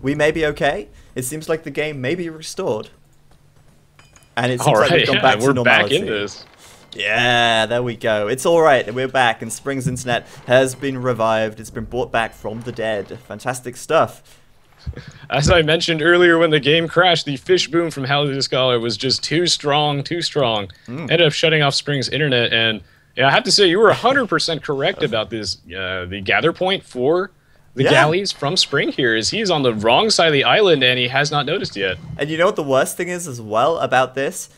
we may be okay. It seems like the game may be restored. And it seems All like right, we've gone yeah, back to we're normality. back in this. Yeah, there we go. It's alright, we're back, and Spring's internet has been revived. It's been brought back from the dead. Fantastic stuff. As I mentioned earlier when the game crashed, the fish boom from Hallis was just too strong, Ended up shutting off Spring's internet, and yeah, I have to say, you were 100% correct about this. The gather point for the galleys from Spring here is he's on the wrong side of the island, and he has not noticed yet. And you know what the worst thing is as well about this?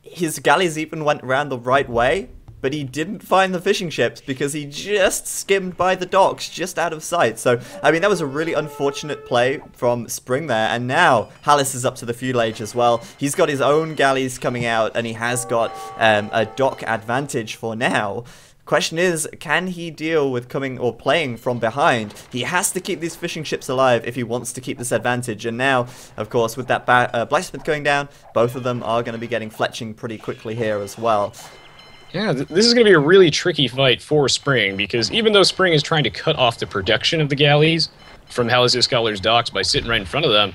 His galleys even went around the right way, but he didn't find the fishing ships because he just skimmed by the docks just out of sight. So, I mean, that was a really unfortunate play from Spring there. And now Hallis is up to the feudal age as well. He's got his own galleys coming out, and he has got a dock advantage for now. Question is, can he deal with coming or playing from behind? He has to keep these fishing ships alive if he wants to keep this advantage. And now, of course, with that blacksmith going down, both of them are going to be getting fletching pretty quickly here as well. Yeah, this is going to be a really tricky fight for Spring, because even though Spring is trying to cut off the production of the galleys from Hallis Scholar's docks by sitting right in front of them,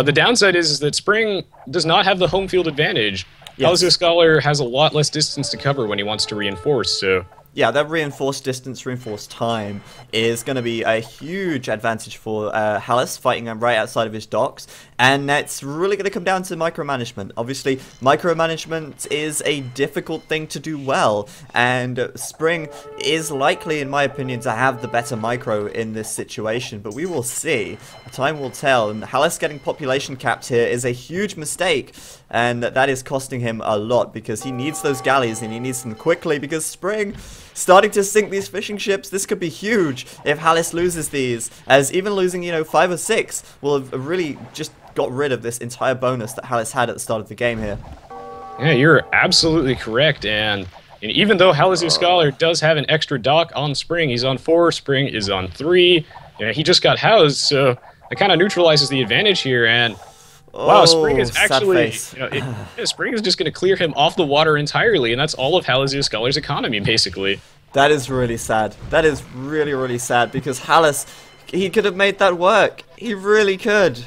the downside is that Spring does not have the home field advantage. Yes. Hallis Scholar has a lot less distance to cover when he wants to reinforce, so... Yeah, that reinforced distance, reinforced time is going to be a huge advantage for Hallis, fighting right outside of his docks. And it's really going to come down to micromanagement. Obviously, micromanagement is a difficult thing to do well. And Spring is likely, in my opinion, to have the better micro in this situation. But we will see. Time will tell. And Hallis getting population capped here is a huge mistake. And that is costing him a lot because he needs those galleys and he needs them quickly because Spring... starting to sink these fishing ships. This could be huge if Hallis loses these, as even losing, 5 or 6 will have really just got rid of this entire bonus that Hallis had at the start of the game here. Yeah, you're absolutely correct, and even though Hallis Scholar does have an extra dock on Spring, he's on 4, Spring is on 3, he just got housed, so it kind of neutralizes the advantage here, and wow, Spring is actually, Spring is just going to clear him off the water entirely, and that's all of Hallis Scholar's economy, basically. That is really sad. That is really, really sad, because Hallis, he could have made that work. He really could.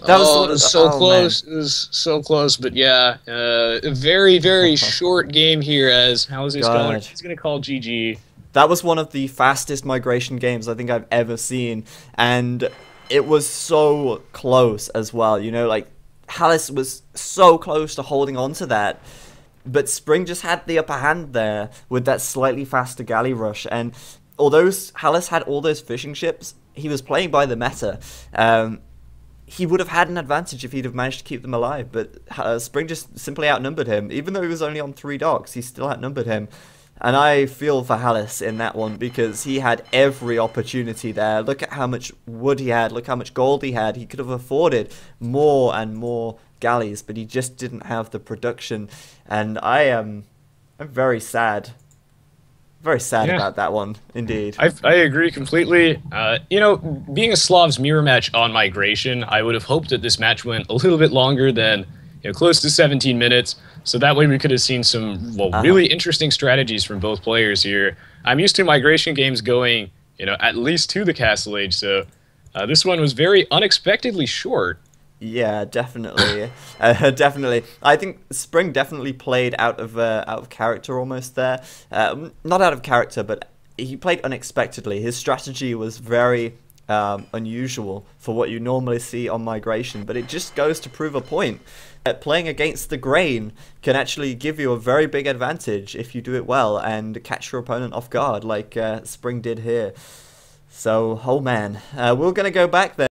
That was so close. Man. It was so close, but yeah, a very, very short game here as Hallis Scholar is going to call GG. That was one of the fastest migration games I think I've ever seen, and... it was so close as well, like, Hallis was so close to holding on to that, but Spring just had the upper hand there with that slightly faster galley rush, and although Hallis had all those fishing ships, he was playing by the meta. He would have had an advantage if he'd have managed to keep them alive, but Spring just simply outnumbered him. Even though he was only on 3 docks, he still outnumbered him. And I feel for Hallis in that one because he had every opportunity there. Look at how much wood he had. Look how much gold he had. He could have afforded more and more galleys, but he just didn't have the production. And I'm very sad. Very sad about that one, indeed. I agree completely. Being a Slav's mirror match on migration, I would have hoped that this match went a little bit longer than close to 17 minutes. So that way we could have seen some really interesting strategies from both players here. I'm used to migration games going, at least to the Castle Age. So this one was very unexpectedly short. Yeah, definitely, definitely. I think Spring definitely played out of character almost there. Not out of character, but he played unexpectedly. His strategy was very unusual for what you normally see on migration, but it just goes to prove a point. Playing against the grain can actually give you a very big advantage if you do it well and catch your opponent off guard like Spring did here. So, oh man, we're going to go back there.